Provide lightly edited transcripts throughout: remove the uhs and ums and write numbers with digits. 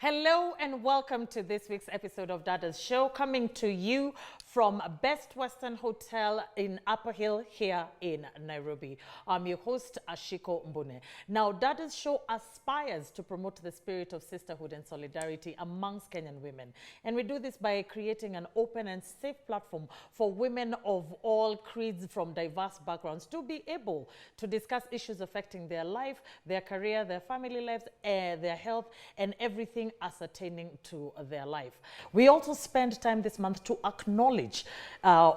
Hello and welcome to this week's episode of Dadas Show, coming to you from Best Western Hotel in Upper Hill here in Nairobi. I'm your host, Ashiko Mbune. Now, Dadas Show aspires to promote the spirit of sisterhood and solidarity amongst Kenyan women. And we do this by creating an open and safe platform for women of all creeds from diverse backgrounds to be able to discuss issues affecting their life, their career, their family lives, their health, and everything ascertaining to their life. We also spend time this month to acknowledge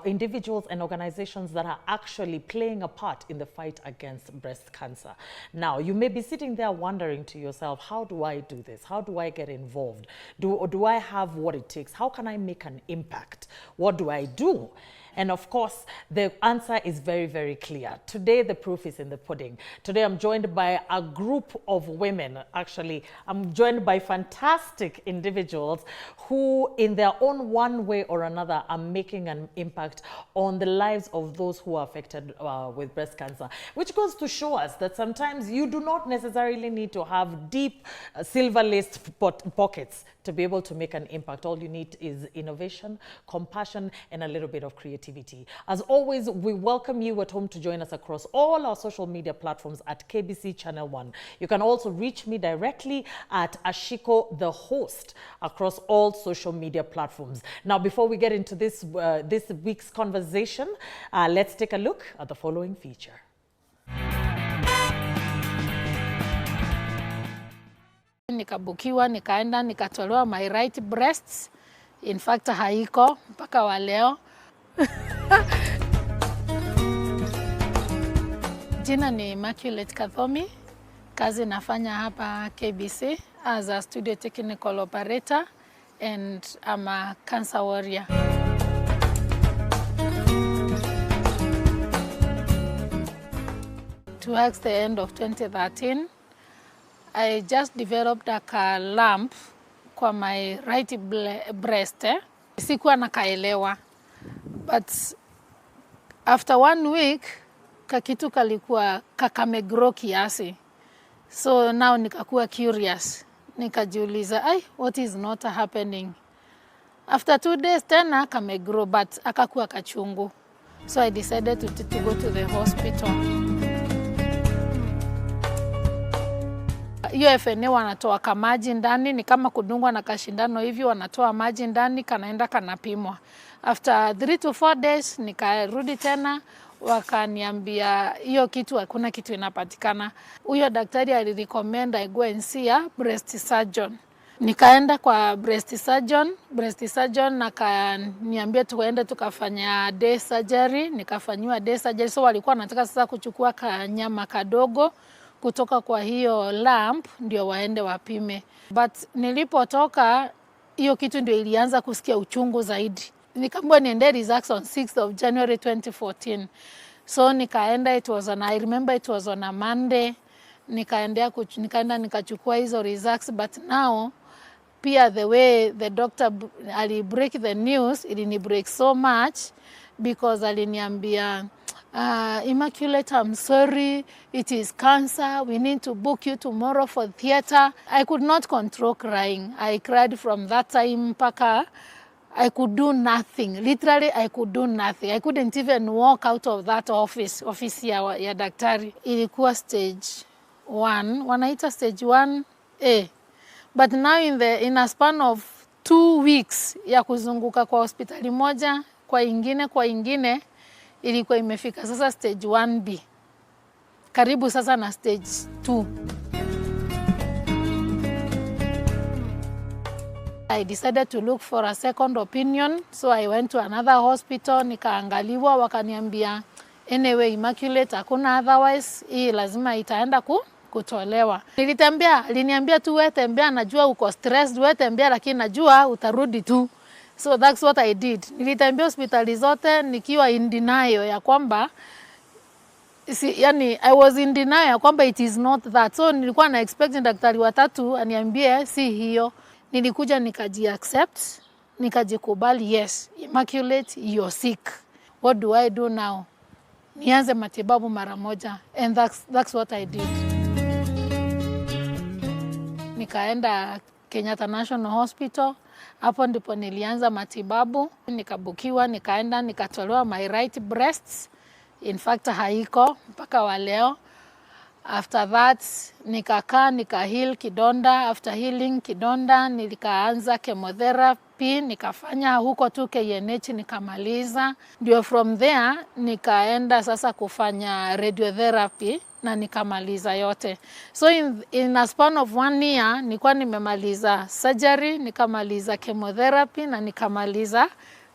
individuals and organizations that are actually playing a part in the fight against breast cancer. Now, you may be sitting there wondering to yourself, how do I do this? How do I get involved? Do I have what it takes? How can I make an impact? What do I do? And of course, the answer is very, very clear. Today, the proof is in the pudding. Today, I'm joined by a group of women. Actually, I'm joined by fantastic individuals who, in their own one way or another, are making an impact on the lives of those who are affected with breast cancer, which goes to show us that sometimes you do not necessarily need to have deep silver-laced pockets to be able to make an impact. All you need is innovation, compassion, and a little bit of creativity. As always, we welcome you at home to join us across all our social media platforms at KBC Channel 1. You can also reach me directly at Ashiko, the host, across all social media platforms. Now, before we get into this week's conversation, let's take a look at the following feature. Nikabukiwa, nikaenda, nikatolewa my right breast. In fact, haiko mpaka wa leo. Jina ni Immaculate Kathomi. Kazi nafanya hapa KBC as a studio technical operator, and I'm a cancer warrior. Towards the end of 2013, I just developed a lump kwa my right breast. Sikuwa nakaelewa. But after 1 week, kakitu kalikuwa kakamegro kiasi. So now nikakuwa curious. Nikajiuliza, what is not happening? After 2 days, tena kamegro, but akakuwa kachungu. So I decided to go to the hospital. UFNA wanatoa kamaji ndani, ni kama kudungwa na kashindano hivi, wanatoa maji ndani, kanaenda kanapimwa. After 3 to 4 days, nikarudi tena, wakaniambia hiyo kitu hakuna kitu inapatikana. Huyo daktari alirecommend I go and see a breast surgeon. Nikaenda kwa breast surgeon akaniambia tuende tukafanya day surgery, nikafanywa day surgery. So walikuwa wanataka sasa kuchukua kanyama kadogo kutoka kwa hiyo lump ndio waende wapime. But nilipotoka hiyo kitu ndio ilianza kusikia uchungu zaidi. Nikaambiwa niende results on 6th of January 2014. So nikaenda, I remember it was on a Monday. Nikaenda nikachukua hizo results, but now pia the way the doctor ali break the news, ilini break so much because aliniambia Immaculate, I'm sorry, it is cancer. We need to book you tomorrow for theater. I could not control crying. I cried from that time mpaka I could do nothing. Literally, I could do nothing. I couldn't even walk out of that office ya daktari. Ilikuwa stage 1. Wanaita stage 1A. But now in a span of 2 weeks ya kuzunguka kwa hospitali moja, kwa ingine, ilikuwa imefika sasa stage 1B. Karibu sasa na stage 2. I decided to look for a second opinion, so I went to another hospital, nikaangaliwa, wakaniambia, anyway, Immaculate, hakuna otherwise, hii lazima itaenda kutolewa. Aliniambia tu wewe tembea, najua uko stressed, wewe tembea lakini najua utarudi tu. So that's what I did. Nilitembea hospitali zote nikiwa in denial ya kwamba I was in denial ya kwamba it is not that. So nilikuwa na expecting daktari watatu aniambie si hiyo. Nilikuja nikaji-accept, nikajikubali, yes, Immaculate, you're sick. What do I do now? Nianze matibabu mara moja. And that's what I did. Nikaenda Kenyatta National Hospital. Hapo ndipo nilianza matibabu, nikabukiwa, nikaenda, nikatolewa my right breast. In fact haiko mpaka wa leo. After that nikakaa heal kidonda. After healing kidonda nikaanza chemotherapy, nikafanya huko tu KNH nikamaliza. Ndio from there nikaenda sasa kufanya radiotherapy na nikamaliza yote. So in a span of 1 year nilikuwa nimemaliza surgery, nikamaliza chemotherapy na nikamaliza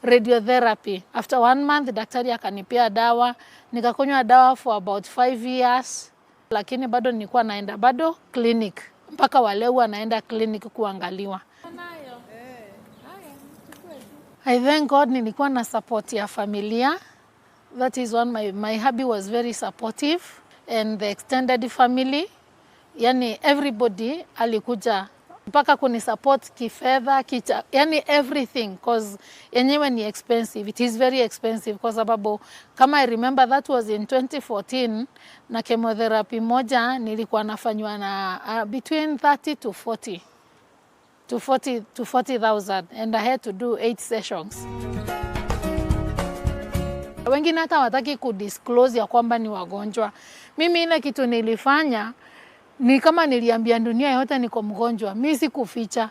radiotherapy. After 1 month daktari akanipea dawa, nikakunywa dawa for about 5 years, lakini bado nilikuwa naenda bado clinic. Mpaka wale naenda clinic kuangaliwa. I thank God nilikuwa na support ya familia. That is one, my hubby was very supportive, and the extended family. Yani everybody alikuja mpaka kuni support kifedha, yani everything, cause yenyewe ni expensive. It is very expensive kwa sababu kama I remember that was in 2014, na chemotherapy moja nilikuwa nafanywa na between 30 to 40,000, and I had to do 8 sessions. Wengine hata wataki kudisclose ya kwamba ni wagonjwa. Mimi ile kitu nilifanya ni kama niliambia dunia yote niko mgonjwa. Mimi sikuficha.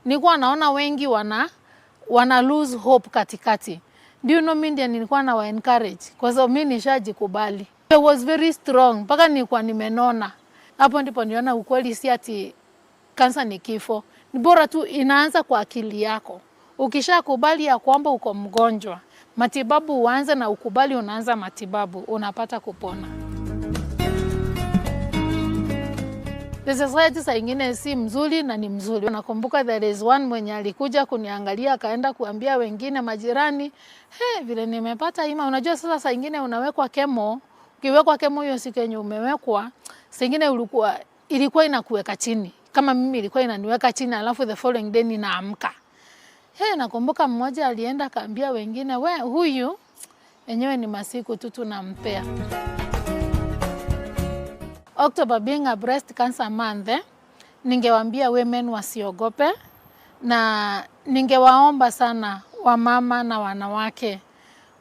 Nilikuwa naona wengi wana lose hope katikati. Do you know mimi ndio nilikuwa na wa encourage kwa sababu mimi nishajikubali. I was very strong mpaka nilikuwa nimenona. Hapo ndipo niona ukweli si ati kansa ni kifo. Ni bora tu inaanza kwa akili yako. Ukishakubali ya kwamba uko mgonjwa, matibabu uanze, na ukubali unaanza matibabu, unapata kupona. The society saa ingine si mzuri na ni mzuri. Nakumbuka there is one mwenye alikuja kuniangalia akaenda kuambia wengine majirani, vile nimepata ima. Unajua sasa saa ingine unawekwa kemo, ukiwekwa kemo hiyo siku yenye umewekwa, saa ingine ilikuwa inakuweka chini. Kama mimi ilikuwa inaniweka chini, alafu the following day ninaamka. Nakumbuka mmoja alienda kaambia wengine, huyu enyewe ni masiku tu tunampea. October being a breast cancer month, ningewaambia women wasiogope, na ningewaomba sana wamama na wanawake,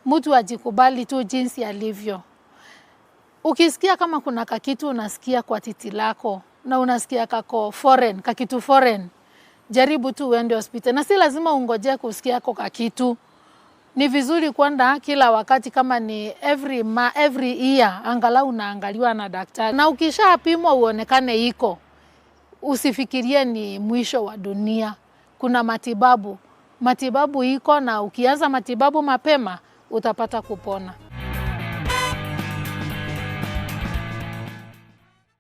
mtu ajikubali tu jinsi alivyo. Ukisikia kama kuna kakitu unasikia kwa titi lako na unasikia kako foreign, kakitu foreign, jaribu tu uende hospitali. Na si lazima ungoje kusikia kwa kakitu. Ni vizuri kwenda kila wakati, kama ni every year angalau unaangaliwa na daktari. Na ukishapimwa uonekane iko, usifikirie ni mwisho wa dunia. Kuna matibabu iko, na ukianza matibabu mapema utapata kupona.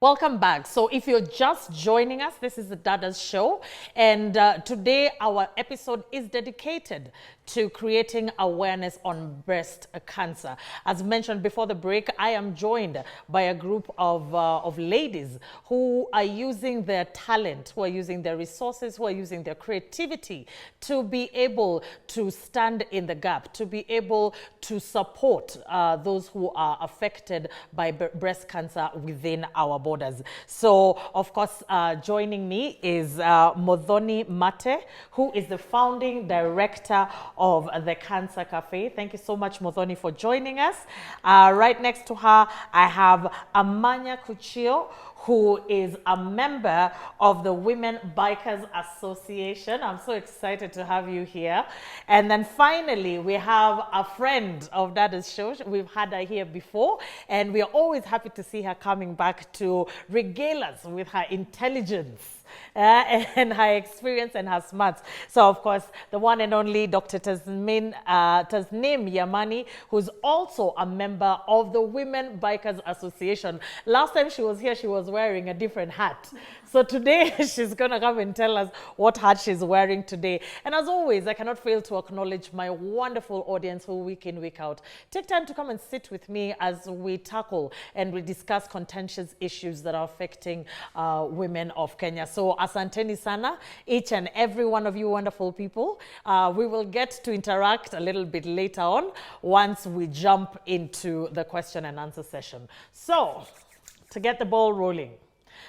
Welcome back. So if you're just joining us, this is the Dadas show, and today our episode is dedicated to creating awareness on breast cancer. As mentioned before the break, I am joined by a group of ladies who are using their talent, who are using their resources, who are using their creativity to be able to stand in the gap, to be able to support those who are affected by breast cancer within our borders. So, of course, joining me is Muthoni Mate, who is the founding director of the Cancer Cafe. Thank you so much, Muthoni, for joining us. Right next to her, I have Amanya Kuchio, who is a member of the Women Bikers Association. I'm so excited to have you here. And then finally, we have a friend of Dadas show. We've had her here before, and we are always happy to see her coming back to regale us with her intelligence and her experience and her smarts. So, of course, the one and only Dr. Tasneem Yamani, who's also a member of the Women Bikers Association. Last time she was here, she was wearing a different hat. So today, she's going to come and tell us what hat she's wearing today. And as always, I cannot fail to acknowledge my wonderful audience who week in, week out take time to come and sit with me as we tackle and we discuss contentious issues that are affecting women of Kenya. So asanteni sana, each and every one of you wonderful people. We will get to interact a little bit later on once we jump into the question and answer session. So, to get the ball rolling,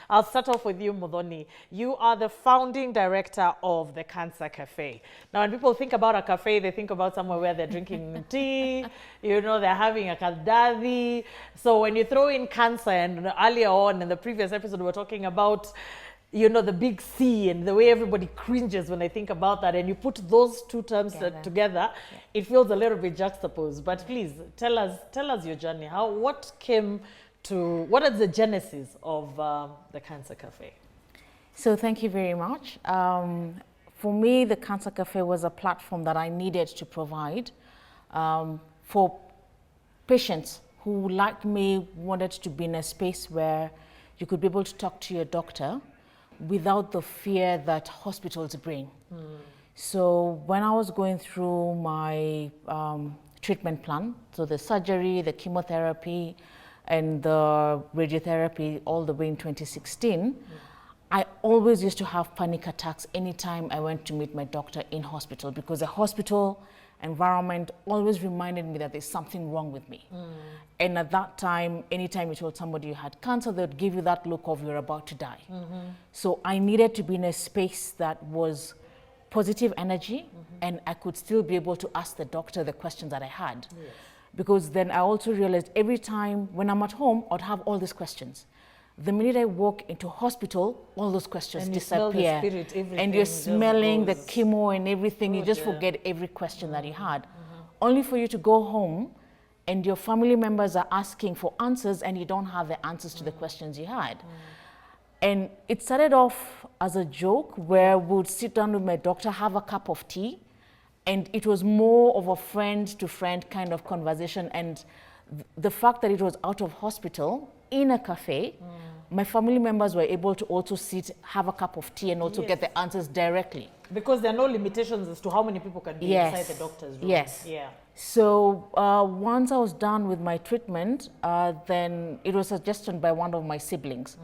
I'll start off with you, Muthoni. You are the founding director of the Cancer Cafe. Now, when people think about a cafe, they think about somewhere where they're drinking tea, they're having a kaldadi. So when you throw in cancer, and earlier on in the previous episode, we were talking about the big C and the way everybody cringes when they think about that, and you put those two terms together, it feels a little bit juxtaposed. But please tell us your journey. What is the genesis of the Cancer Cafe? So thank you very much. For me, the Cancer Cafe was a platform that I needed to provide for patients who, like me, wanted to be in a space where you could be able to talk to your doctor without the fear that hospitals bring. So when I was going through my treatment plan, so the surgery, the chemotherapy, and the radiotherapy all the way in 2016, I always used to have panic attacks anytime I went to meet my doctor in hospital, because the hospital environment always reminded me that there's something wrong with me. And at that time, anytime you told somebody you had cancer, they'd give you that look of you're about to die. So I needed to be in a space that was positive energy, and I could still be able to ask the doctor the questions that I had. Because then I also realized every time when I'm at home, I'd have all these questions. The minute I walk into hospital, all those questions disappear. Smell the spirit, and you're smelling the chemo and everything. You just forget every question that you had. Only for you to go home and your family members are asking for answers and you don't have the answers to the questions you had. And it started off as a joke where we would sit down with my doctor, have a cup of tea, and it was more of a friend to friend kind of conversation. And the fact that it was out of hospital in a cafe, my family members were able to also sit, have a cup of tea, and also get the answers directly. Because there are no limitations as to how many people can be inside the doctor's room. So once I was done with my treatment, then it was suggested by one of my siblings.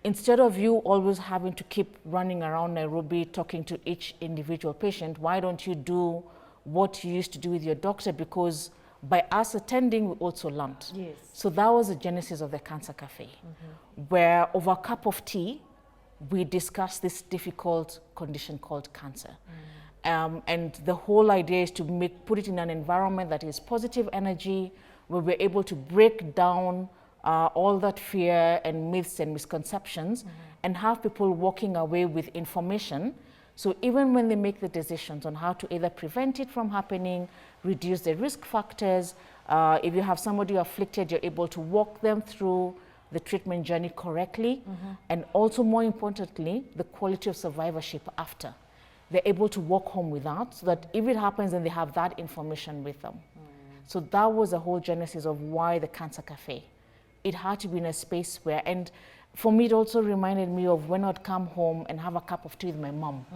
Instead of you always having to keep running around Nairobi talking to each individual patient, why don't you do what you used to do with your doctor? Because by us attending, we also learned. So that was the genesis of the Cancer Cafe, where over a cup of tea, we discussed this difficult condition called cancer. And the whole idea is to put it in an environment that is positive energy, where we're able to break down all that fear and myths and misconceptions, and have people walking away with information. So even when they make the decisions on how to either prevent it from happening, reduce the risk factors, if you have somebody afflicted, you're able to walk them through the treatment journey correctly, and also more importantly, the quality of survivorship after. They're able to walk home with that, so that if it happens, then they have that information with them. So that was the whole genesis of why the Cancer Cafe. It had to be in a space where, and for me, it also reminded me of when I'd come home and have a cup of tea with my mom.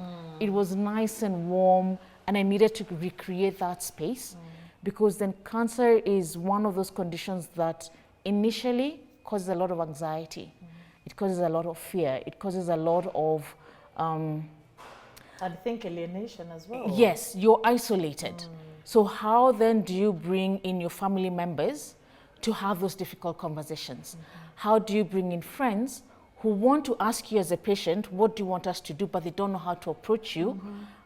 It was nice and warm, and I needed to recreate that space, because then cancer is one of those conditions that initially causes a lot of anxiety. It causes a lot of fear. It causes a lot of... I think alienation as well. Yes, you're isolated. So how then do you bring in your family members to have those difficult conversations? How do you bring in friends who want to ask you as a patient, what do you want us to do, but they don't know how to approach you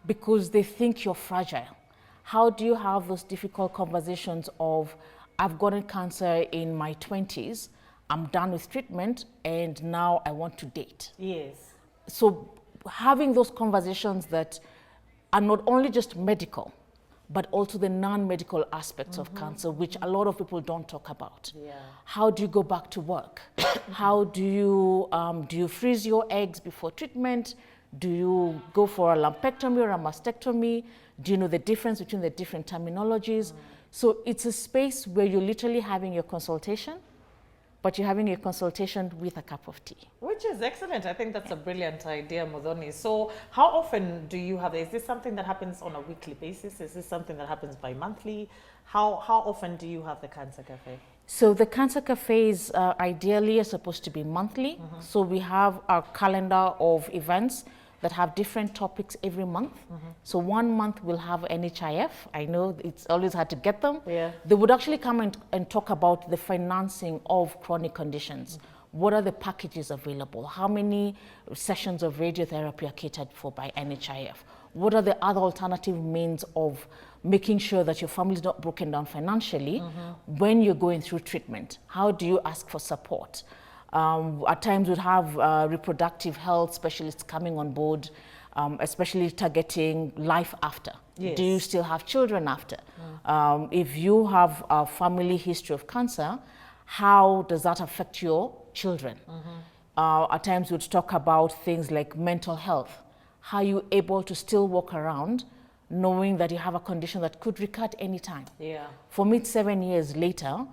because they think you're fragile? How do you have those difficult conversations of, I've gotten cancer in my 20s, I'm done with treatment, and now I want to date? So having those conversations that are not only just medical, but also the non-medical aspects of cancer, which a lot of people don't talk about. How do you go back to work? How do you freeze your eggs before treatment? Do you go for a lumpectomy or a mastectomy? Do you know the difference between the different terminologies? So it's a space where you're literally having your consultation, but you're having a consultation with a cup of tea. Which is excellent. I think that's a brilliant idea, Muthoni. So how often do you have, is this something that happens on a weekly basis? Is this something that happens bi-monthly? How often do you have the Cancer Cafe? So the Cancer Cafes ideally are supposed to be monthly. So we have our calendar of events that have different topics every month. So 1 month we'll have NHIF. I know it's always hard to get them. They would actually come and talk about the financing of chronic conditions. what are the packages available? How many sessions of radiotherapy are catered for by NHIF? What are the other alternative means of making sure that your family is not broken down financially when you're going through treatment? How do you ask for support? At times we'd have reproductive health specialists coming on board, especially targeting life after. Yes. Do you still have children after? If you have a family history of cancer, how does that affect your children? At times we'd talk about things like mental health. How are you able to still walk around knowing that you have a condition that could recur at any time? Yeah. For me, it's 7 years later,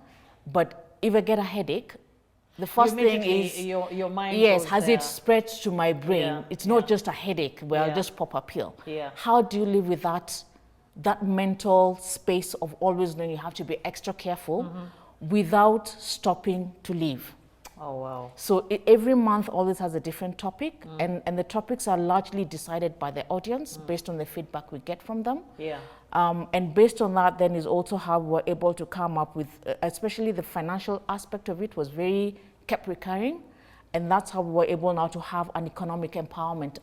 but if I get a headache, the first thing is, your mind yes, goes has there. it spread to my brain? Yeah, It's not just a headache where I'll just pop a pill. Yeah. How do you live with that mental space of always knowing you have to be extra careful without stopping to live? Oh, wow. So every month always has a different topic, and the topics are largely decided by the audience based on the feedback we get from them. Yeah. And based on that then is also how we're able to come up with, especially the financial aspect of it was kept recurring. And that's how we were able now to have an economic empowerment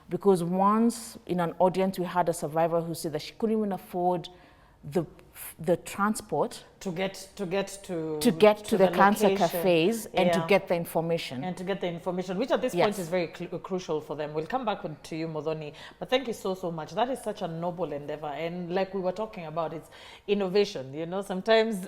because once in an audience we had a survivor who said that she couldn't even afford the transport to get to the cancer location. cafes and to get the information. And to get the information, which at this point is very crucial for them. We'll come back to you, Modoni. But thank you so much. That is such a noble endeavor. And like we were talking about, it's innovation. You know, sometimes,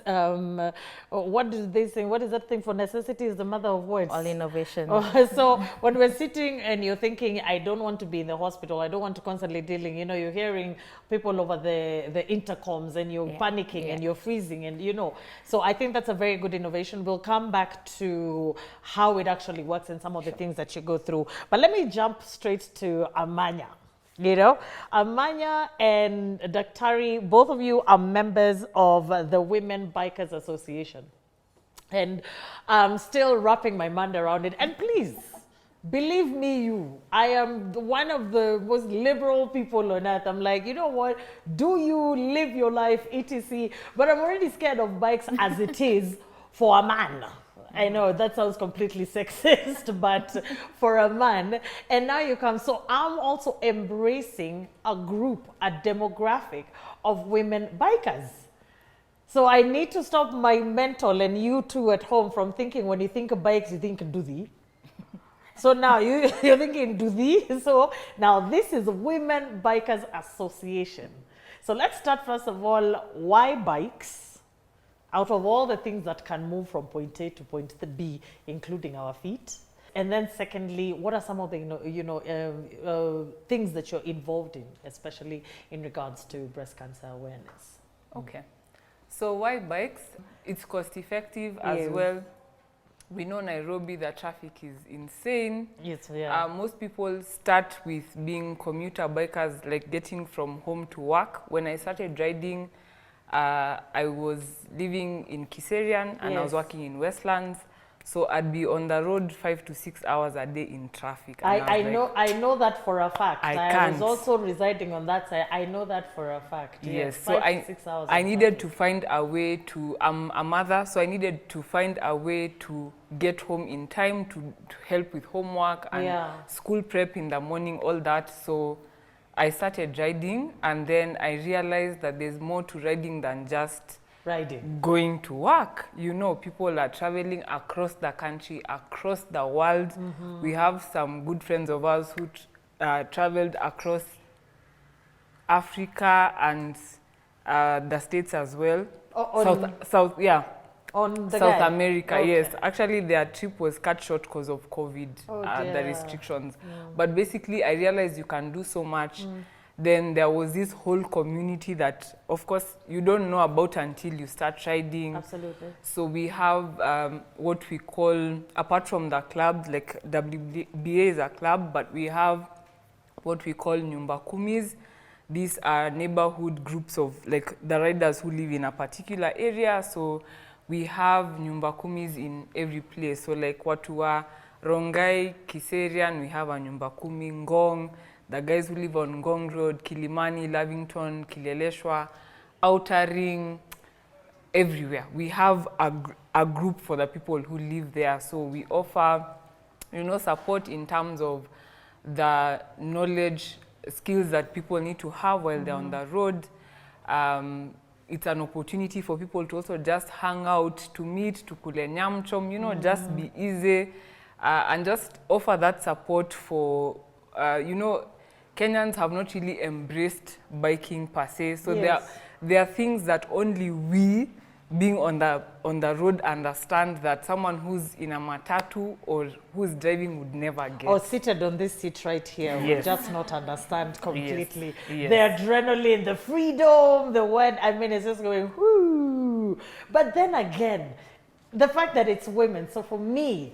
what do they say? What is that thing? For necessity is the mother of words. All innovation. So when we're sitting and you're thinking, I don't want to be in the hospital, I don't want to constantly dealing, you know, you're hearing people over the intercoms and you're panicking and you're freezing and, you know. So I think that's a very good innovation. We'll come back to how it actually works and some of the things that you go through. But let me jump straight to Amanya. You know, Amanya and Daktari, both of you are members of the Women Bikers Association. And I'm still wrapping my mind around it. And please, believe me, I am one of the most liberal people on earth. I'm like, you know what? Do you live your life, etc. But I'm already scared of bikes as it is for a man. I know that sounds completely sexist, but for a man. And now you come. So I'm also embracing a group, a demographic of women bikers. So I need to stop my mental and you two at home from thinking when you think of bikes, you think Duthi. So now you're thinking Duthi. So now this is Women Bikers Association. So let's start first of all, why bikes? Out of all the things that can move from point A to point B, including our feet. And then secondly, what are some of the things that you're involved in, especially in regards to breast cancer awareness? Okay. So why bikes? It's cost effective as well. We know Nairobi, the traffic is insane. Yes, yeah. Most people start with being commuter bikers, like getting from home to work. When I started riding, I was living in Kiserian and I was working in Westlands. So I'd be on the road 5 to 6 hours a day in traffic. And I know that for a fact. I was also residing on that side. I know that for a fact. Yes, so 5 to 6 hours. I needed to find a way to, I'm a mother, so I needed to find a way to get home in time to help with homework and school prep in the morning, all that. So I started riding, and then I realized that there's more to riding than just riding, going to work. You know, people are traveling across the country, across the world. We have some good friends of ours who traveled across Africa and the States as well. South America, yes. Actually, their trip was cut short because of COVID, the restrictions. But basically, I realized you can do so much. Then there was this whole community that, of course, you don't know about until you start riding. Absolutely. So we have what we call, apart from the clubs, like WBA is a club, but we have what we call Nyumba Kumis. These are neighborhood groups of like the riders who live in a particular area. So we have Nyumba Kumis in every place. So like Watua, Rongai, Kiserian, we have a Nyumba Kumi, Ngong. The guys who live on Ngong Road, Kilimani, Lavington, Kileleshwa, Outer Ring, everywhere. We have a group for the people who live there. So we offer, you know, support in terms of the knowledge, skills that people need to have while they're on the road. It's an opportunity for people to also just hang out, to meet, to kule nyamchom, you know, just be easy and just offer that support for, you know, Kenyans have not really embraced biking per se. So there are things that only we, being on the road, understand that someone who's in a matatu or who's driving would never get. Or seated on this seat right here would just not understand completely. Yes. The adrenaline, the freedom, the word, I mean, it's just going, whoo. But then again, the fact that it's women, so for me,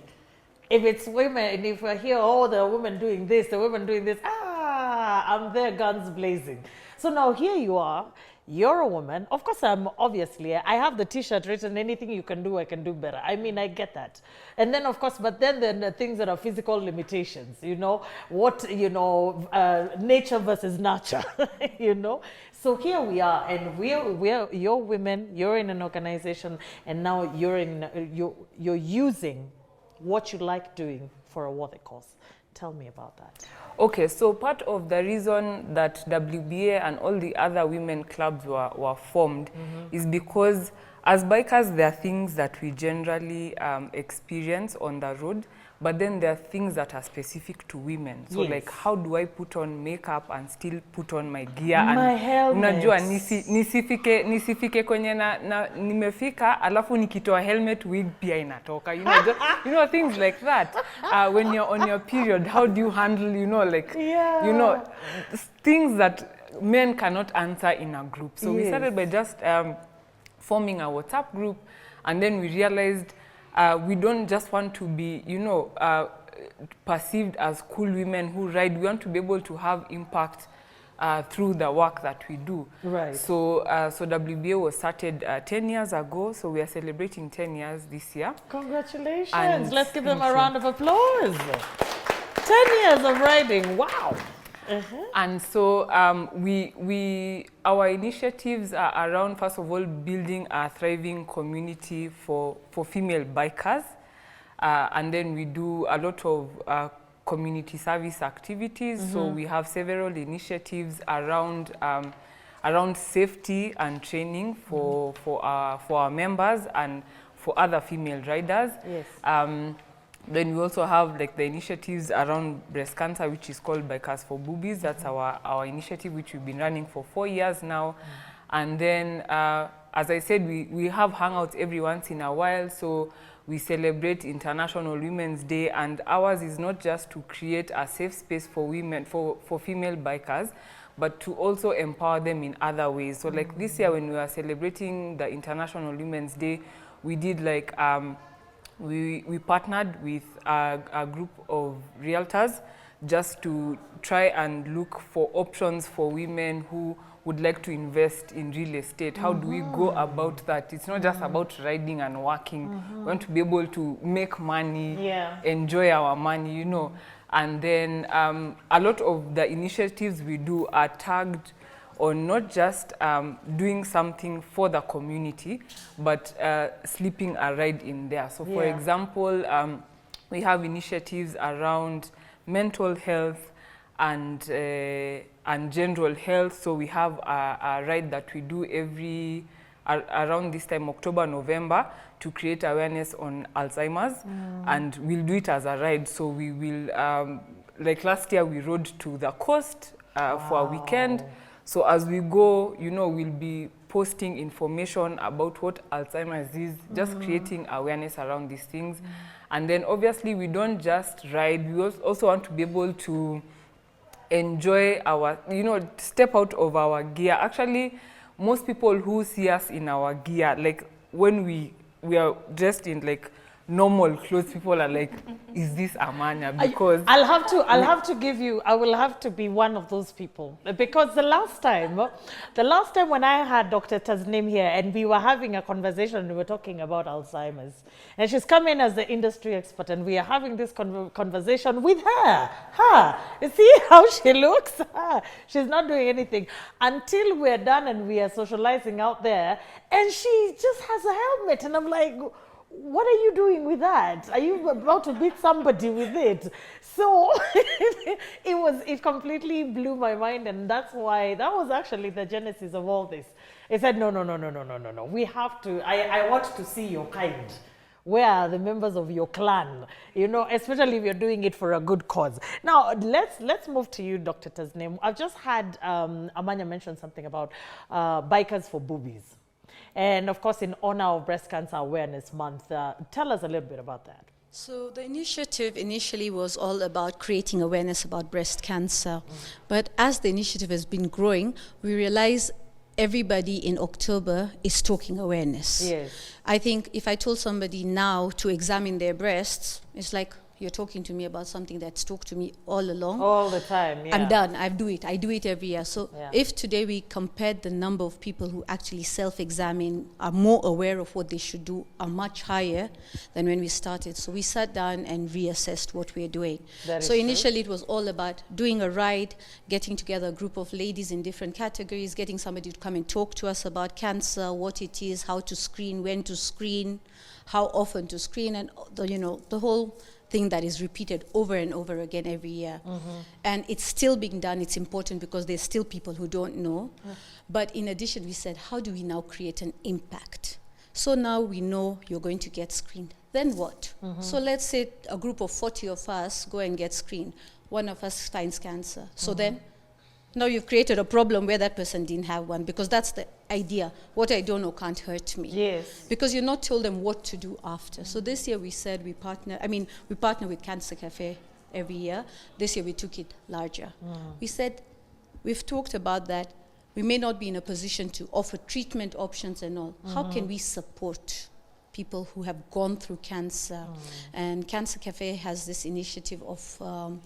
if it's women, and if I hear, oh, the women doing this, the women doing this, I'm there, guns blazing. So now here you are, you're a woman. Of course, I have the t-shirt written, anything you can do, I can do better. I mean, I get that. And then, of course, but then there are the things that are physical limitations, you know, nature versus nurture, you know. So here we are, and you're women, you're in an organization, and now you're using what you like doing for a worthy cause. Tell me about that. Okay, so part of the reason that WBA and all the other women clubs were formed is because as bikers, there are things that we generally experience on the road, but then there are things that are specific to women. So like, how do I put on makeup and still put on my gear? My helmet. Unajua nisifike kwenye na nimefika alafu nikitoa helmet wig pia inatoka. You know, you know, things like that. When you're on your period, how do you handle, you know, like, you know, things that men cannot answer in a group. So we started by just forming a WhatsApp group, and then we realized we don't just want to be, you know, perceived as cool women who ride. We want to be able to have impact through the work that we do. Right. So, so WBA was started 10 years ago. So we are celebrating 10 years this year. Congratulations. And let's give them a round of applause. 10 years of riding. Wow. And so our initiatives are around, first of all, building a thriving community for female bikers. And then we do a lot of community service activities. So we have several initiatives around safety and training for our members and for other female riders. Yes. Then we also have like the initiatives around breast cancer, which is called Bikers for Boobies. That's our initiative, which we've been running for 4 years now. And then, as I said, we have hangouts every once in a while. So we celebrate International Women's Day, and ours is not just to create a safe space for women, for female bikers, but to also empower them in other ways. So like this year when we were celebrating the International Women's Day, we did like, we partnered with a group of realtors just to try and look for options for women who would like to invest in real estate. How do we go about that? It's not just about riding and working. We want to be able to make money, enjoy our money, you know. And then a lot of the initiatives we do are tagged on not just doing something for the community, but sleeping a ride in there. So for example, we have initiatives around mental health and general health. So we have a ride that we do around this time, October, November, to create awareness on Alzheimer's. And we'll do it as a ride. So we will, like last year, we rode to the coast for a weekend. So as we go, you know, we'll be posting information about what Alzheimer's is, just creating awareness around these things. And then obviously we don't just ride, we also want to be able to enjoy our, you know, step out of our gear. Actually, most people who see us in our gear, like when we are dressed in like normal clothes, people are like, is this Amanya? Because I will have to be one of those people, because the last time when I had Dr. Tasnim here and we were having a conversation, we were talking about Alzheimer's, and she's come in as the industry expert, and we are having this conversation with her. You see how she looks? She's not doing anything until we're done and we are socializing out there, and she just has a helmet, and I'm like, what are you doing with that? Are you about to beat somebody with it? So it completely blew my mind, and that was actually the genesis of all this. It said, no. We have to, I want to see your kind. Where are the members of your clan? You know, especially if you're doing it for a good cause. Now, let's move to you, Dr. Tasnim. I've just had Amanya mention something about bikers for boobies. And of course, in honor of Breast Cancer Awareness Month, tell us a little bit about that. So the initiative initially was all about creating awareness about breast cancer. But as the initiative has been growing, we realize everybody in October is talking awareness. Yes. I think if I told somebody now to examine their breasts, it's like, you're talking to me about something that's talked to me all along. All the time, yeah. I'm done. I do it every year. So Yeah. if today we compared the number of people who actually self-examine, are more aware of what they should do, are much higher than when we started. So we sat down and reassessed what we're doing. That is So true. initially it was all about doing a ride, getting together a group of ladies in different categories, getting somebody to come and talk to us about cancer, what it is, how to screen, when to screen, how often to screen, and the whole thing that is repeated over and over again every year. And it's still being done. It's important because there's still people who don't know. But in addition, we said, how do we now create an impact? So now we know you're going to get screened. Then what? So let's say a group of 40 of us go and get screened. One of us finds cancer. So then, now you've created a problem where that person didn't have one, because that's the idea. What I don't know can't hurt me. Yes. Because you're not told them what to do after. So this year we said we partner with Cancer Cafe every year. This year we took it larger. We said, we've talked about that. We may not be in a position to offer treatment options and all. How can we support people who have gone through cancer? And Cancer Cafe has this initiative of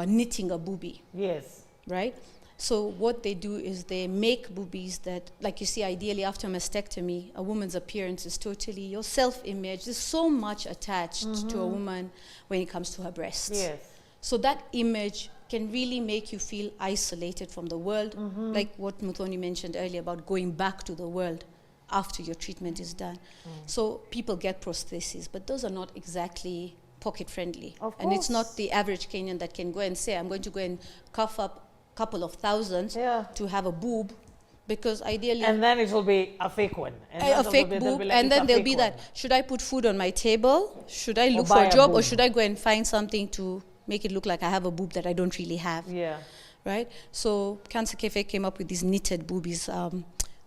knitting a boobie. Yes. Right? So what they do is they make boobies that, like you see, ideally after mastectomy, a woman's appearance is totally your self-image. There's so much attached to a woman when it comes to her breasts. Yes. So that image can really make you feel isolated from the world, like what Muthoni mentioned earlier about going back to the world after your treatment is done. So people get prostheses, but those are not exactly pocket friendly. Of And it's course. not the average Kenyan that can go and say, I'm going to go and cough up a couple of thousands to have a boob, because ideally And then it will be a fake one. And a then fake they'll boob, be like, and "It's then a there'll fake be one." that, should I put food on my table? Should I look buy for a a job, or boob. should I go and find something to make it look like I have a boob that I don't really have? Yeah. Right? So Cancer Cafe came up with these knitted boobies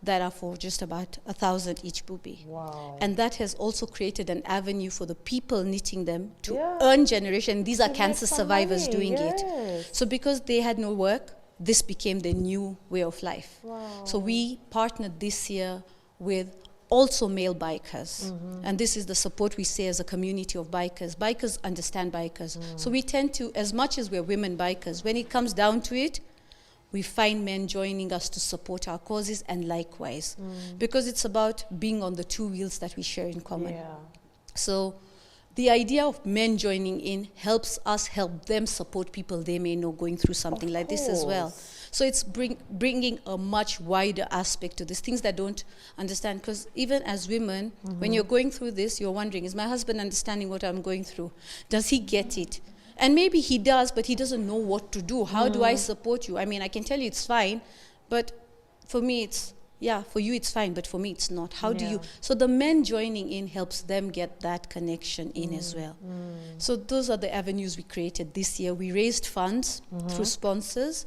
that are for just about 1,000 each boobie. Wow. And that has also created an avenue for the people knitting them to Yeah. earn generation. These are make cancer some survivors money, doing yes. it. So because they had no work, this became the new way of life. Wow. So we partnered this year with also male bikers. And this is the support we say as a community of bikers. Bikers understand bikers. So we tend to, as much as we're women bikers, when it comes down to it, we find men joining us to support our causes, and likewise. Because it's about being on the two wheels that we share in common. Yeah. So the idea of men joining in helps us help them support people they may know going through something like this as well. So it's bringing a much wider aspect to this, things that don't understand. Because even as women, when you're going through this, you're wondering, is my husband understanding what I'm going through? Does he get it? And maybe he does, but he doesn't know what to do. How do I support you? I mean, I can tell you it's fine, but for me it's, yeah, for you it's fine, but for me it's not. How do you? So the men joining in helps them get that connection in as well. So those are the avenues we created this year. We raised funds through sponsors.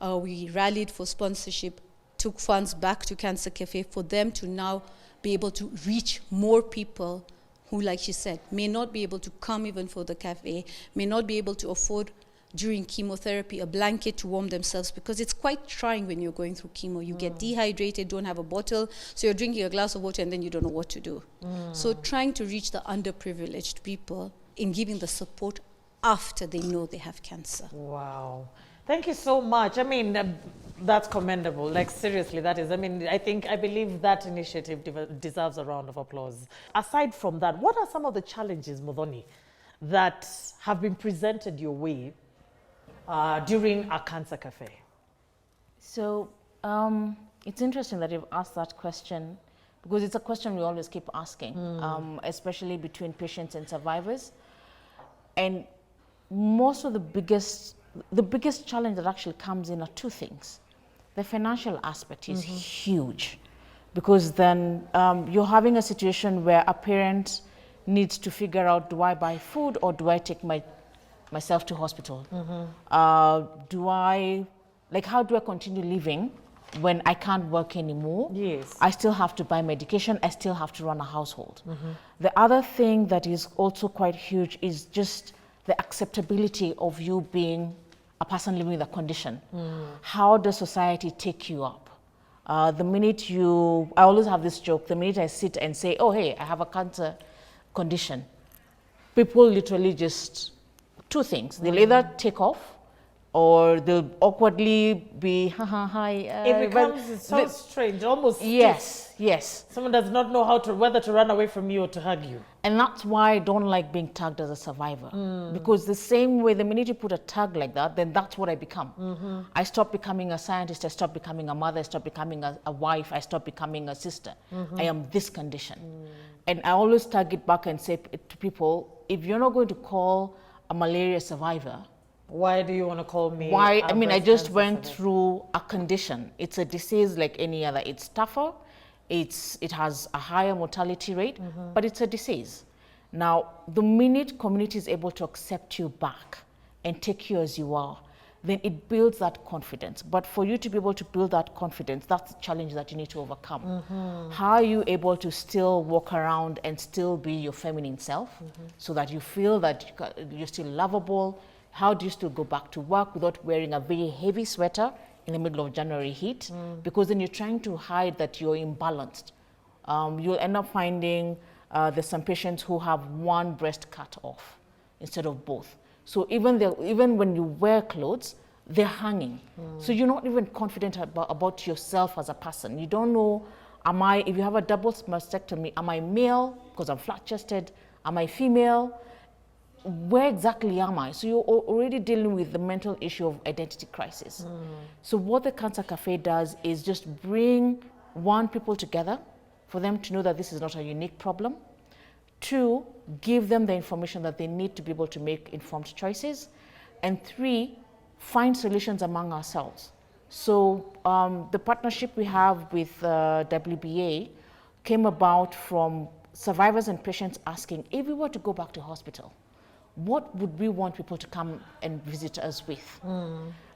We rallied for sponsorship, took funds back to Cancer Cafe for them to now be able to reach more people who, like she said, may not be able to come even for the cafe, may not be able to afford during chemotherapy, a blanket to warm themselves, because it's quite trying when you're going through chemo. You get dehydrated, don't have a bottle, so you're drinking a glass of water and then you don't know what to do. So trying to reach the underprivileged people in giving the support after they know they have cancer. Wow. Thank you so much. I mean, that's commendable. Like, seriously, that is. I mean, I believe that initiative deserves a round of applause. Aside from that, what are some of the challenges, Muthoni, that have been presented your way during a Cancer Cafe? So it's interesting that you've asked that question, because it's a question we always keep asking, especially between patients and survivors. And most of the biggest challenge that actually comes in are two things. The financial aspect is huge, because then you're having a situation where a parent needs to figure out, do I buy food or do I take myself to hospital? How do I continue living when I can't work anymore? Yes. I still have to buy medication, I still have to run a household. The other thing that is also quite huge is just the acceptability of you being a person living with a condition. How does society take you up? The minute I always have this joke, the minute I sit and say, oh, hey, I have a cancer condition, people literally just, two things. They'll either take off, or they'll awkwardly be, hi. It becomes so strange, almost yes, yes. Someone does not know whether to run away from you or to hug you. And that's why I don't like being tagged as a survivor. Because the same way, the minute you put a tag like that, then that's what I become. I stop becoming a scientist, I stop becoming a mother, I stop becoming a wife, I stop becoming a sister. I am this condition. And I always tag it back and say to people, if you're not going to call a malaria survivor, why do you want to call me? Why? I mean, I just went through a condition. It's a disease like any other. It's tougher. It has a higher mortality rate, but it's a disease. Now, the minute community is able to accept you back and take you as you are, then it builds that confidence. But for you to be able to build that confidence, that's the challenge that you need to overcome. How are you able to still walk around and still be your feminine self so that you feel that you're still lovable? How do you still go back to work without wearing a very heavy sweater in the middle of January heat? Because then you're trying to hide that you're imbalanced. You'll end up finding there's some patients who have one breast cut off instead of both. So even when you wear clothes, they're hanging. So you're not even confident about yourself as a person. You don't know, if you have a double mastectomy, am I male because I'm flat-chested? Am I female? Where exactly am I? So you're already dealing with the mental issue of identity crisis. So what the Cancer Cafe does is just bring, one, people together for them to know that this is not a unique problem. Two, give them the information that they need to be able to make informed choices. And three, find solutions among ourselves. So the partnership we have with WBA came about from survivors and patients asking, if we were to go back to hospital, what would we want people to come and visit us with?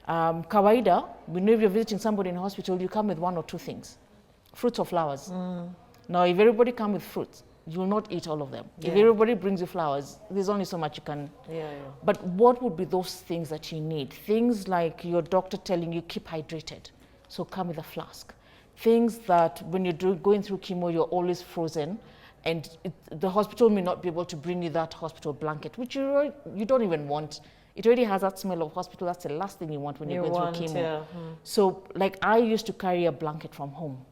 Kawaida, we know if you're visiting somebody in hospital, you come with one or two things, fruits or flowers. Now, if everybody comes with fruits, you will not eat all of them. If everybody brings you flowers, there's only so much you can. But what would be those things that you need? Things like your doctor telling you keep hydrated, so come with a flask. Things that when you're going through chemo, you're always frozen, and the hospital may not be able to bring you that hospital blanket, which you don't even want. It already has that smell of hospital. That's the last thing you want when you're going through chemo. So like I used to carry a blanket from home.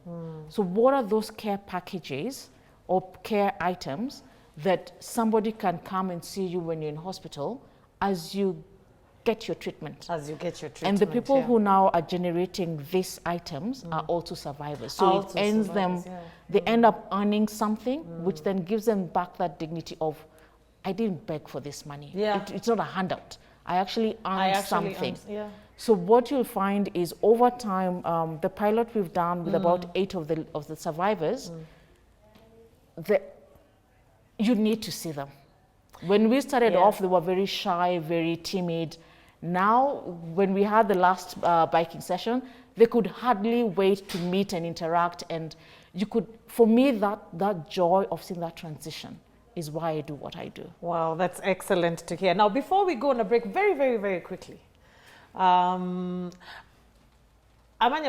So what are those care packages or care items that somebody can come and see you when you're in hospital as you get your treatment? And the people who now are generating these items are also survivors. So it ends them, they end up earning something, which then gives them back that dignity of, I didn't beg for this money. It's not a handout. I actually earned something. So what you'll find is over time, the pilot we've done with about 8 of the survivors, you need to see them. When we started off, they were very shy, very timid. Now, when we had the last biking session, they could hardly wait to meet and interact. And you could, for me, that joy of seeing that transition is why I do what I do. Wow, that's excellent to hear. Now, before we go on a break, very, very, very quickly, Amanya,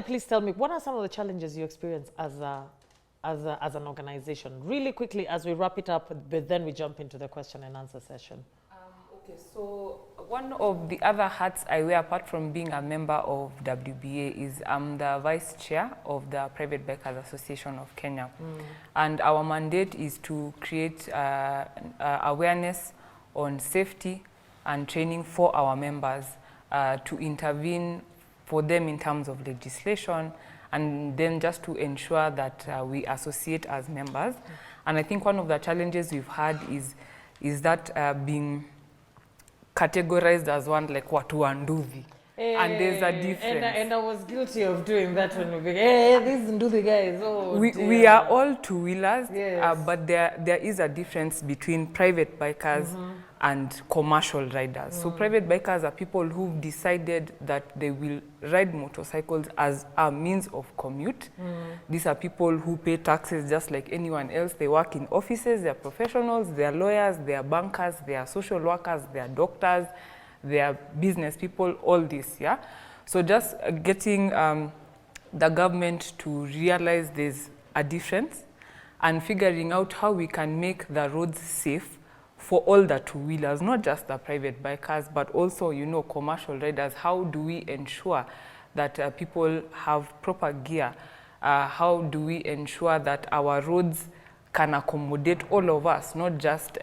please tell me, what are some of the challenges you experience as an organization? Really quickly, as we wrap it up, but then we jump into the question and answer session. Okay, so one of the other hats I wear apart from being a member of WBA is I'm the vice chair of the Private Bikers Association of Kenya. And our mandate is to create awareness on safety and training for our members, to intervene for them in terms of legislation, and then just to ensure that we associate as members. And I think one of the challenges we've had is that being categorized as one like watu wa nduthi. And there's a difference. And I was guilty of doing that when we began. Hey, these nduthi guys, oh we are all two-wheelers, yes. But there is a difference between private bikers and commercial riders. So private bikers are people who've decided that they will ride motorcycles as a means of commute. These are people who pay taxes just like anyone else. They work in offices, they're professionals, they're lawyers, they're bankers, they're social workers, they're doctors, they're business people, all this, yeah? So just getting the government to realize there's a difference and figuring out how we can make the roads safe for all the two-wheelers, not just the private bikers, but also, you know, commercial riders. How do we ensure that people have proper gear? How do we ensure that our roads can accommodate all of us, not just,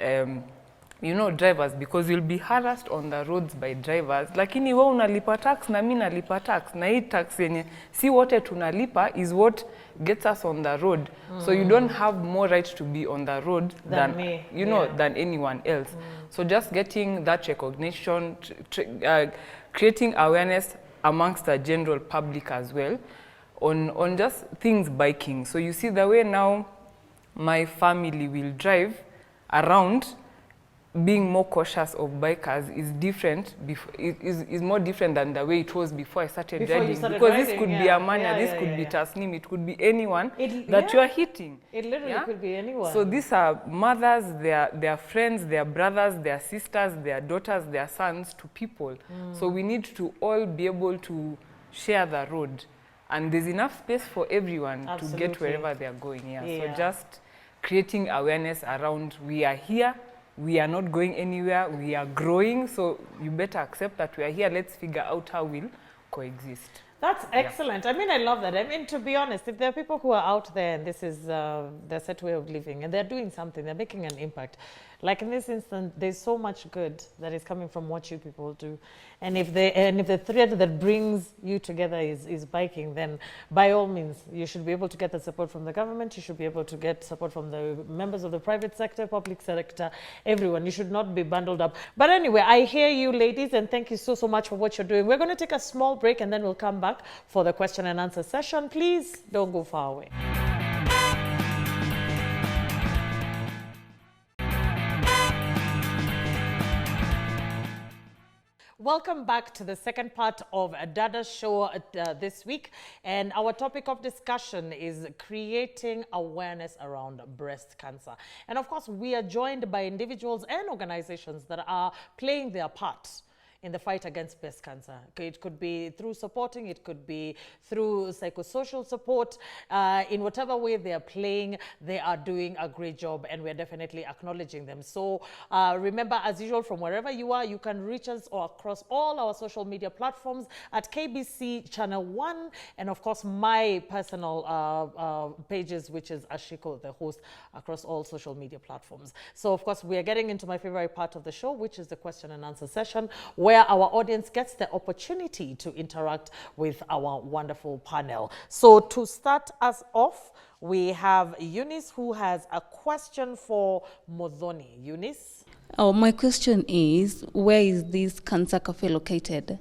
you know, drivers, because we'll be harassed on the roads by drivers. Lakini wewe unalipa tax na mimi nalipa tax, na hii tax yenye si wote tunalipa is what gets us on the road. So you don't have more right to be on the road than me, you know, than anyone else. So just getting that recognition, creating awareness amongst the general public as well on just things biking. So you see the way now my family will drive around, being more cautious of bikers is different, is more different than the way it was before I started driving. Because this could be Amanya, this could be Tasnim, it could be anyone that you are hitting. It literally could be anyone. So these are mothers, their friends, their brothers, their sisters, their daughters, their sons to people. So we need to all be able to share the road. And there's enough space for everyone to get wherever they are going. So just creating awareness around, we are here, we are not going anywhere, we are growing, so you better accept that we are here. Let's figure out how we'll coexist. That's excellent. I mean, I love that. I mean, to be honest, if there are people who are out there and this is their set way of living and they're doing something, they're making an impact. Like in this instance, there's so much good that is coming from what you people do. And if the thread that brings you together is biking, then by all means, you should be able to get the support from the government. You should be able to get support from the members of the private sector, public sector, everyone. You should not be bundled up. But anyway, I hear you, ladies, and thank you so much for what you're doing. We're going to take a small break and then we'll come back for the question and answer session. Please don't go far away. Welcome back to the second part of Dadas show this week, and our topic of discussion is creating awareness around breast cancer. And of course, we are joined by individuals and organizations that are playing their part in the fight against breast cancer. It could be through supporting, it could be through psychosocial support. In whatever way they are playing, they are doing a great job, and we're definitely acknowledging them. So remember, as usual, from wherever you are, you can reach us or across all our social media platforms at KBC Channel 1, and of course my personal pages, which is Ashiko, the host, across all social media platforms. So of course we are getting into my favorite part of the show, which is the question and answer session, where our audience gets the opportunity to interact with our wonderful panel. So to start us off, we have Eunice, who has a question for Modhoni. Eunice? Oh, my question is, where is this Cancer Cafe located?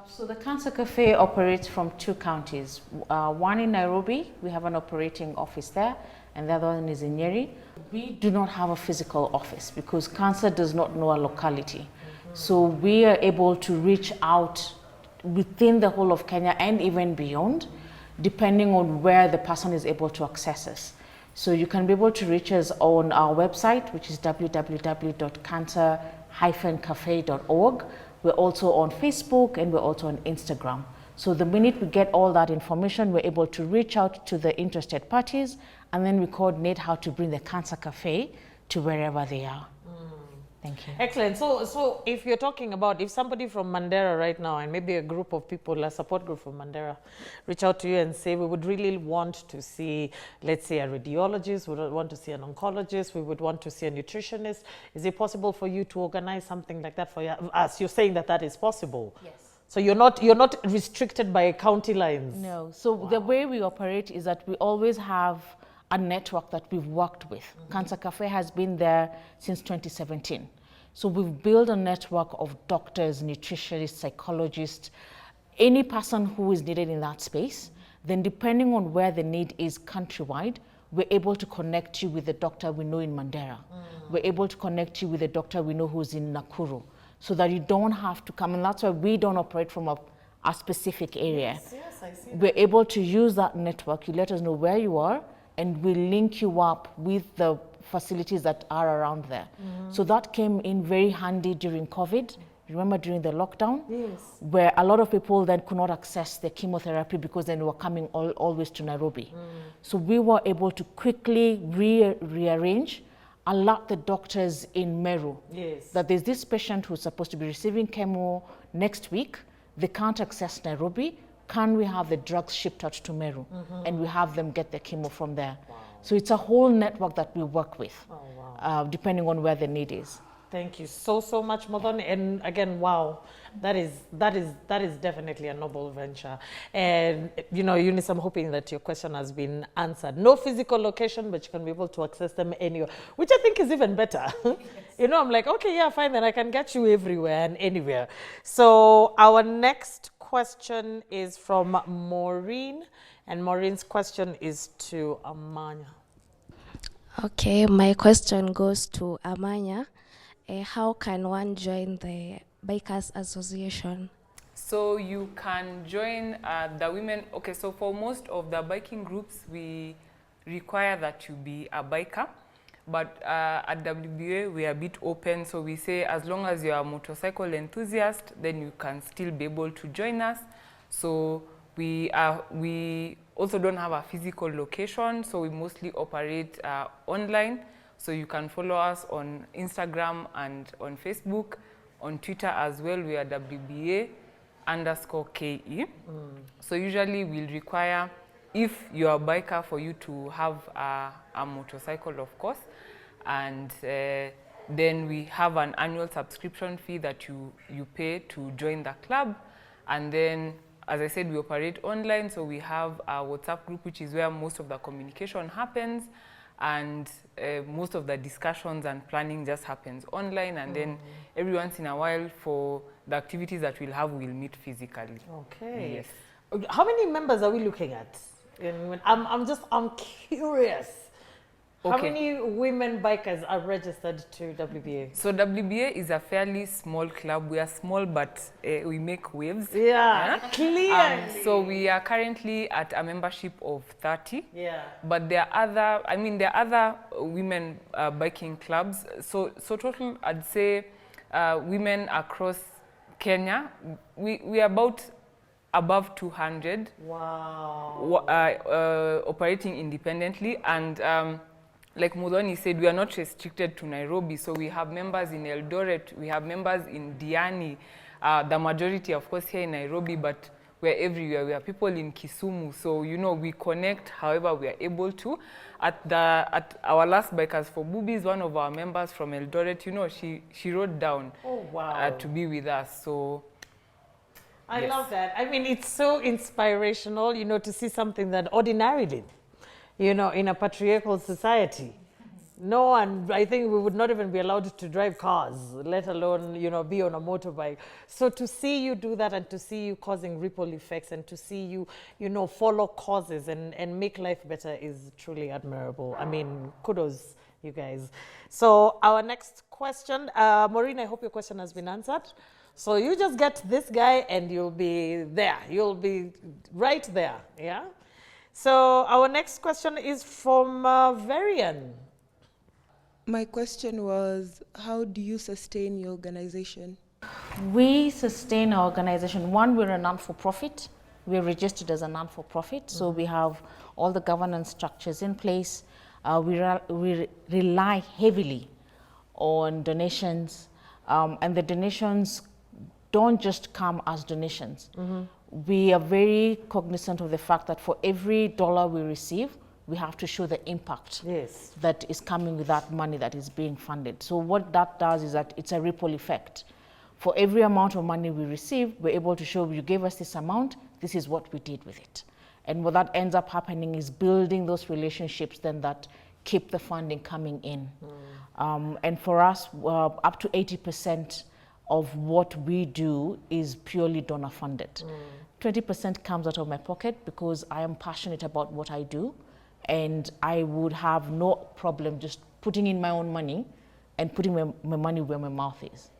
So the Cancer Cafe operates from 2 counties. One in Nairobi, we have an operating office there, and the other one is in Nyeri. We do not have a physical office because cancer does not know a locality. So we are able to reach out within the whole of Kenya and even beyond, depending on where the person is able to access us. So you can be able to reach us on our website, which is www.cancer-cafe.org. We're also on Facebook and we're also on Instagram. So the minute we get all that information, we're able to reach out to the interested parties, and then we coordinate how to bring the Cancer Cafe to wherever they are. Thank you. Excellent. So if you're talking about, if somebody from Mandera right now, and maybe a group of people, a support group from Mandera, reach out to you and say, we would really want to see, let's say, a radiologist, we would want to see an oncologist, we would want to see a nutritionist. Is it possible for you to organize something like that for us? You're saying that is possible? Yes. So you're not restricted by county lines? No. So the way we operate is that we always have a network that we've worked with. Cancer Cafe has been there since 2017. So we've built a network of doctors, nutritionists, psychologists, any person who is needed in that space. Then depending on where the need is countrywide, we're able to connect you with the doctor we know in Mandera. We're able to connect you with the doctor we know who's in Nakuru, so that you don't have to come. And that's why we don't operate from a specific area. Yes, I see. We're able to use that network. You let us know where you are, and we link you up with the facilities that are around there. So that came in very handy during COVID. Remember during the lockdown? Yes. Where a lot of people then could not access their chemotherapy because then they were coming always to Nairobi. So we were able to quickly rearrange, alert the doctors in Meru that there's this patient who's supposed to be receiving chemo next week. They can't access Nairobi. Can we have the drugs shipped out to Meru? And we have them get the chemo from there. So it's a whole network that we work with, depending on where the need is. Thank you so much, Modon. And again, wow, that is definitely a noble venture. And you know, Eunice, I'm hoping that your question has been answered. No physical location, but you can be able to access them anywhere, which I think is even better. You know, I'm like, okay, yeah, fine, then I can get you everywhere and anywhere. So our next question is from Maureen, and Maureen's question is to Amanya. Okay, my question goes to Amanya. How can one join the Bikers Association? So you can join the women. Okay, so for most of the biking groups, we require that you be a biker. But at WBA, we are a bit open. So we say as long as you're a motorcycle enthusiast, then you can still be able to join us. So we also don't have a physical location. So we mostly operate online. So you can follow us on Instagram and on Facebook. On Twitter as well, we are WBA_KE. So usually we'll require, if you're a biker, for you to have a motorcycle, of course. And then we have an annual subscription fee that you pay to join the club. And then, as I said, we operate online. So we have a WhatsApp group, which is where most of the communication happens. And most of the discussions and planning just happens online. And then every once in a while, for the activities that we'll have, we'll meet physically. Okay. Yes. How many members are we looking at? I'm curious. Okay. How many women bikers are registered to WBA? So WBA is a fairly small club. We are small, but we make waves. Yeah, clearly. So we are currently at a membership of 30. Yeah. But there are other women biking clubs. So total, I'd say women across Kenya, we are about above 200. Wow. Operating independently. And like Mudhoni said, we are not restricted to Nairobi. So we have members in Eldoret, we have members in Diani, the majority, of course, here in Nairobi, but we're everywhere. We have people in Kisumu. So, you know, we connect however we are able to. At our last Bikers for Boobies, one of our members from Eldoret, you know, she wrote down to be with us. So I love that. I mean, it's so inspirational, you know, to see something that ordinarily, you know, in a patriarchal society, no one, I think we would not even be allowed to drive cars, let alone, you know, be on a motorbike. So to see you do that and to see you causing ripple effects and to see you, you know, follow causes and make life better is truly admirable. I mean, kudos, you guys. So our next question, Maureen, I hope your question has been answered. So you just get this guy and you'll be there. You'll be right there, yeah? So our next question is from Varian. My question was, how do you sustain your organization? We sustain our organization. One, we're a non-for-profit. We're registered as a non-for-profit, so we have all the governance structures in place. We rely heavily on donations, and the donations don't just come as donations. We are very cognizant of the fact that for every dollar we receive, we have to show the impact that is coming with that money that is being funded. So what that does is that it's a ripple effect. For every amount of money we receive, we're able to show you gave us this amount, this is what we did with it. And what that ends up happening is building those relationships then that keep the funding coming in. And for us, up to 80% of what we do is purely donor funded. 20% comes out of my pocket because I am passionate about what I do, and I would have no problem just putting in my own money and putting my money where my mouth is.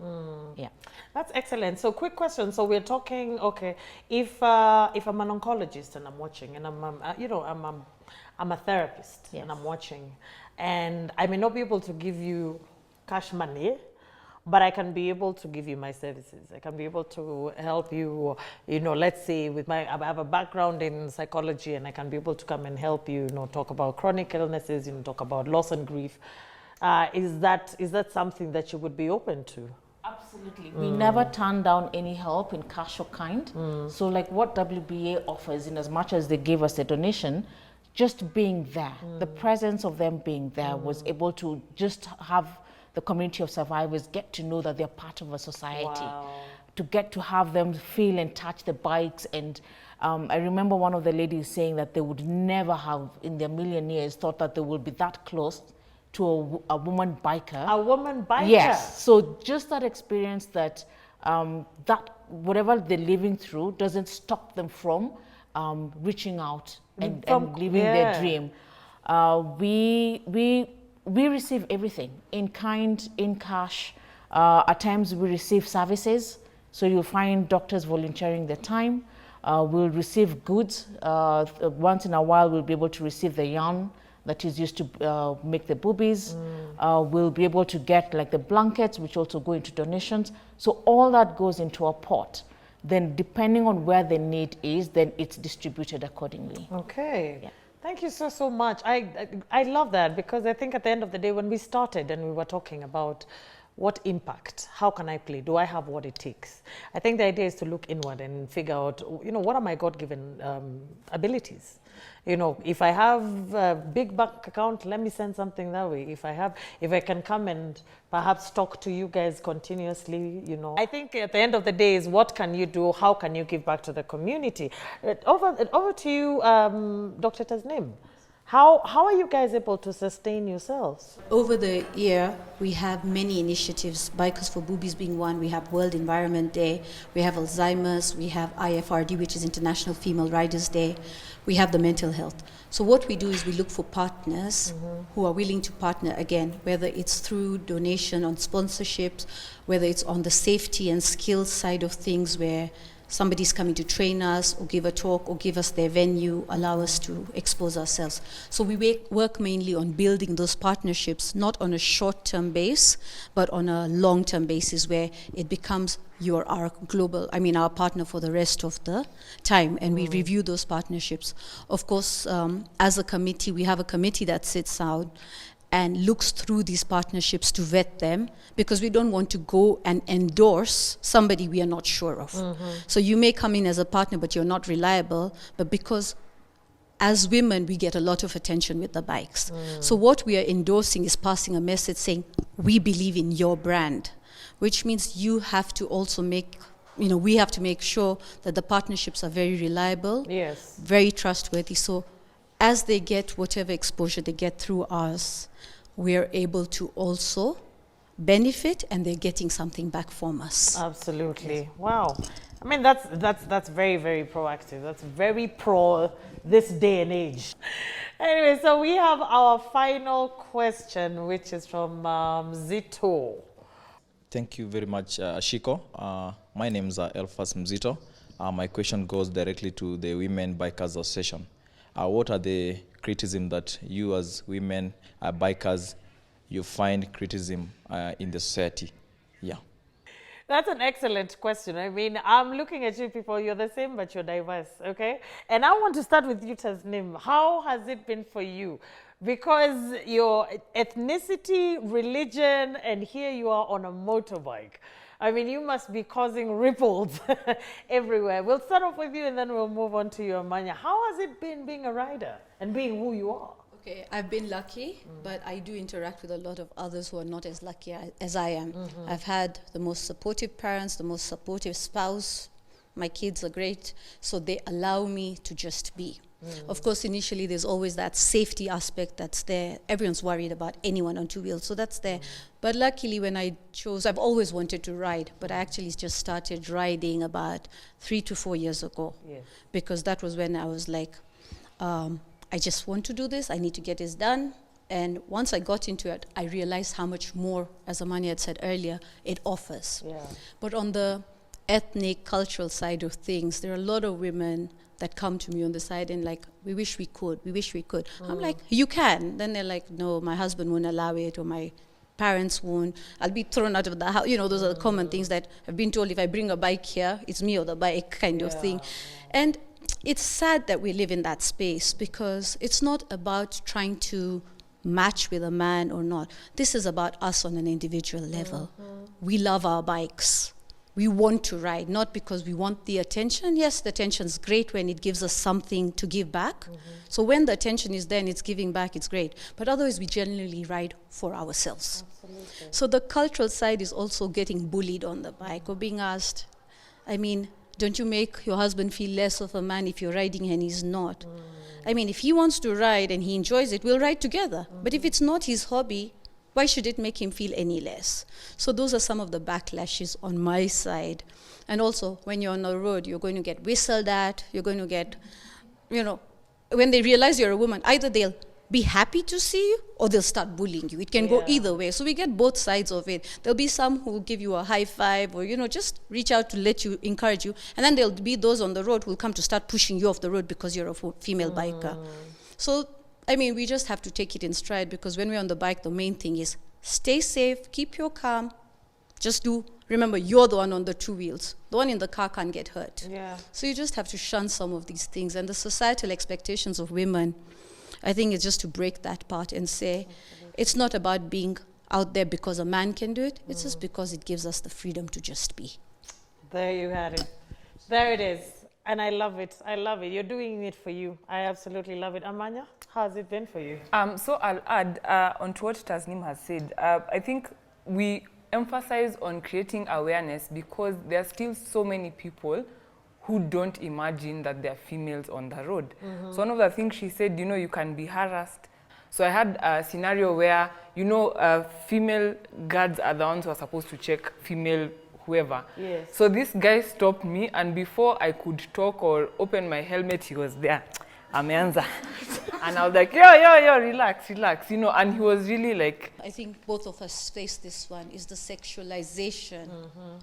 Yeah, that's excellent. So, quick question. So, we're talking. Okay, if I'm an oncologist and I'm watching, and I'm a therapist and I'm watching, and I may not be able to give you cash money, but I can be able to give you my services. I can be able to help you, let's say I have a background in psychology, and I can be able to come and help you, talk about chronic illnesses, talk about loss and grief. Is that something that you would be open to? Absolutely. We never turn down any help in cash or kind. So like what WBA offers, in as much as they gave us the donation, just being there, the presence of them being there was able to just have the community of survivors get to know that they're part of a society, to get to have them feel and touch the bikes. And I remember one of the ladies saying that they would never have in their million years thought that they would be that close to a woman biker. A woman biker? Yes. So just that experience that that whatever they're living through doesn't stop them from reaching out and living their dream. We receive everything in kind, in cash. At times we receive services. So you'll find doctors volunteering their time. We'll receive goods. Once in a while, we'll be able to receive the yarn that is used to make the boobies. We'll be able to get like the blankets, which also go into donations. So all that goes into a pot. Then depending on where the need is, then it's distributed accordingly. Okay. Yeah. Thank you so much. I love that, because I think at the end of the day, when we started and we were talking about what impact, how can I play? Do I have what it takes? I think the idea is to look inward and figure out, what are my God-given abilities? If I have a big bank account, let me send something that way. If I can come and perhaps talk to you guys continuously, I think at the end of the day is what can you do? How can you give back to the community? Over to you, Dr. Tasnim. How are you guys able to sustain yourselves? Over the year, we have many initiatives, Bikers for Boobies being one. We have World Environment Day, we have Alzheimer's, we have IFRD, which is International Female Riders Day, we have the mental health. So what we do is we look for partners who are willing to partner again, whether it's through donation on sponsorships, whether it's on the safety and skills side of things where somebody's coming to train us or give a talk or give us their venue, allow us to expose ourselves. So we work mainly on building those partnerships, not on a short-term base, but on a long-term basis where it becomes our partner for the rest of the time, and we review those partnerships. Of course, as a committee, we have a committee that sits out and looks through these partnerships to vet them, because we don't want to go and endorse somebody we are not sure of. So you may come in as a partner, but you're not reliable, but because as women, we get a lot of attention with the bikes. So what we are endorsing is passing a message saying, we believe in your brand, which means you have to also we have to make sure that the partnerships are very reliable, very trustworthy. So as they get whatever exposure they get through us, we are able to also benefit, and they're getting something back from us. Absolutely. Yes. Wow. I mean, that's very, very proactive. That's very pro this day and age. Anyway, so we have our final question, which is from Zito. Thank you very much, Ashiko. My name is Elfas Mzito. My question goes directly to the Women Bikers Association. what are the criticism that you as women, bikers, you find criticism in the society? Yeah. That's an excellent question. I mean, I'm looking at you people, you're the same, but you're diverse, okay? And I want to start with you, Tasnim. How has it been for you? Because your ethnicity, religion, and here you are on a motorbike. I mean, you must be causing ripples everywhere. We'll start off with you and then we'll move on to you, Amanya. How has it been being a rider and being who you are? Okay, I've been lucky, but I do interact with a lot of others who are not as lucky as I am. I've had the most supportive parents, the most supportive spouse. My kids are great, so they allow me to just be. Of course, initially, there's always that safety aspect that's there. Everyone's worried about anyone on two wheels, so that's there. But luckily, when I chose, I've always wanted to ride, but I actually just started riding about 3 to 4 years ago. Yes. Because that was when I was like, I just want to do this, I need to get this done. And once I got into it, I realized how much more, as Amanya had said earlier, it offers. Yeah. But on the ethnic, cultural side of things, there are a lot of women that come to me on the side and like, we wish we could, we wish we could. I'm like, you can. Then they're like, no, my husband won't allow it, or my parents won't. I'll be thrown out of the house. You know, those are the common things that I've been told. If I bring a bike here, it's me or the bike kind of thing. And it's sad that we live in that space, because it's not about trying to match with a man or not. This is about us on an individual level. We love our bikes. We want to ride, not because we want the attention. Yes, the attention's great when it gives us something to give back. So when the attention is there and it's giving back, it's great. But otherwise, we generally ride for ourselves. Absolutely. So the cultural side is also getting bullied on the bike or being asked, I mean, don't you make your husband feel less of a man if you're riding and he's not? I mean, if he wants to ride and he enjoys it, we'll ride together. But if it's not his hobby, why should it make him feel any less? So those are some of the backlashes on my side. And also, when you're on the road, you're going to get whistled at, you're going to get, you know, when they realize you're a woman, either they'll be happy to see you or they'll start bullying you. It can go either way. So we get both sides of it. There'll be some who will give you a high five or, you know, just reach out to let you, encourage you. And then there'll be those on the road who will come to start pushing you off the road because you're a female biker. So, I mean, we just have to take it in stride, because when we're on the bike, the main thing is stay safe, keep your calm. Just remember, you're the one on the two wheels. The one in the car can't get hurt. Yeah. So you just have to shun some of these things. And the societal expectations of women, I think it's just to break that part and say, it's not about being out there because a man can do it. It's just because it gives us the freedom to just be. There you had it. There it is. And I love it. I love it. You're doing it for you. I absolutely love it. Amanya, how has it been for you? So I'll add on to what Tasnim has said. I think we emphasize on creating awareness because there are still so many people who don't imagine that there are females on the road. So one of the things she said, you know, you can be harassed. So I had a scenario where, you know, female guards are the ones who are supposed to check female whoever. Yes. So this guy stopped me, and before I could talk or open my helmet, he was there. Ameanza. And I was like, yo, relax, you know, and he was really like... I think both of us face this one, is the sexualization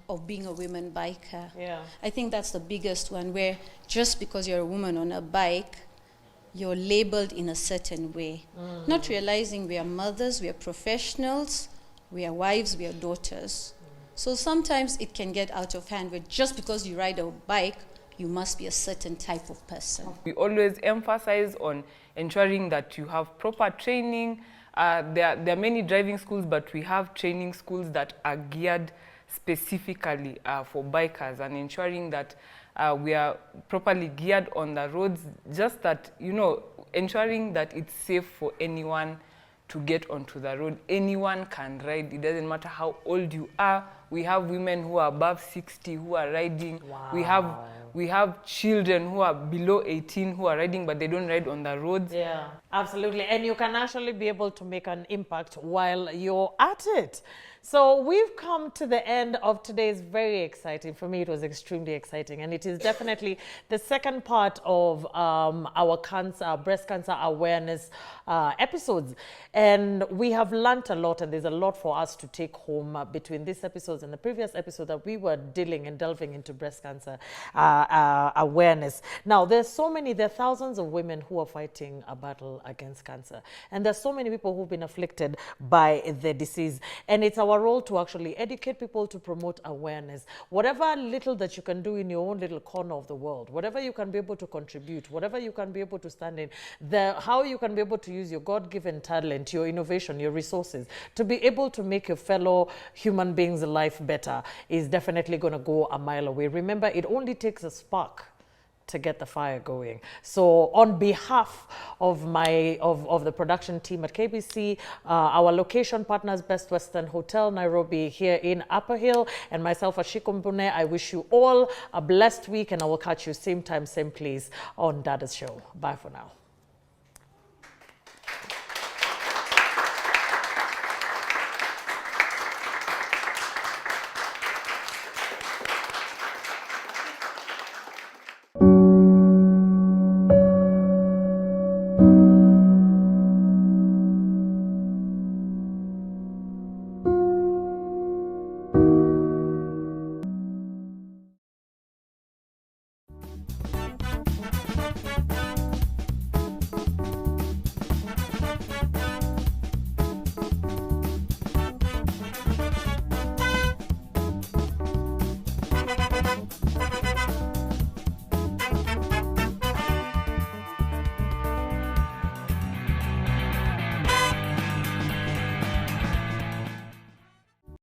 of being a woman biker. Yeah. I think that's the biggest one, where just because you're a woman on a bike, you're labeled in a certain way. Not realizing we are mothers, we are professionals, we are wives, we are daughters. So sometimes it can get out of hand, where just because you ride a bike, you must be a certain type of person. We always emphasize on ensuring that you have proper training. There are many driving schools, but we have training schools that are geared specifically for bikers, and ensuring that we are properly geared on the roads, just that, you know, ensuring that it's safe for anyone to get onto the road. Anyone can ride. It doesn't matter how old you are. We have women who are above 60 who are riding. Wow. We have children who are below 18 who are riding, but they don't ride on the roads. Yeah. Absolutely. And you can actually be able to make an impact while you're at it. So we've come to the end of today's very exciting, for me it was extremely exciting, and it is definitely the second part of our breast cancer awareness episodes. And we have learnt a lot, and there's a lot for us to take home between these episodes and the previous episode that we were dealing and delving into breast cancer awareness. Now, there are thousands of women who are fighting a battle against cancer, and there's so many people who've been afflicted by the disease, and it's our role to actually educate people, to promote awareness. Whatever little that you can do in your own little corner of the world, whatever you can be able to contribute, whatever you can be able to stand in, how you can be able to use your God-given talent, your innovation, your resources, to be able to make your fellow human beings' life better is definitely going to go a mile away. Remember, it only takes a spark to get the fire going. So on behalf of the production team at KBC, our location partners, Best Western Hotel, Nairobi, here in Upper Hill, and myself, Ashiko Mbune, I wish you all a blessed week, and I will catch you same time, same place on Dadas Show. Bye for now.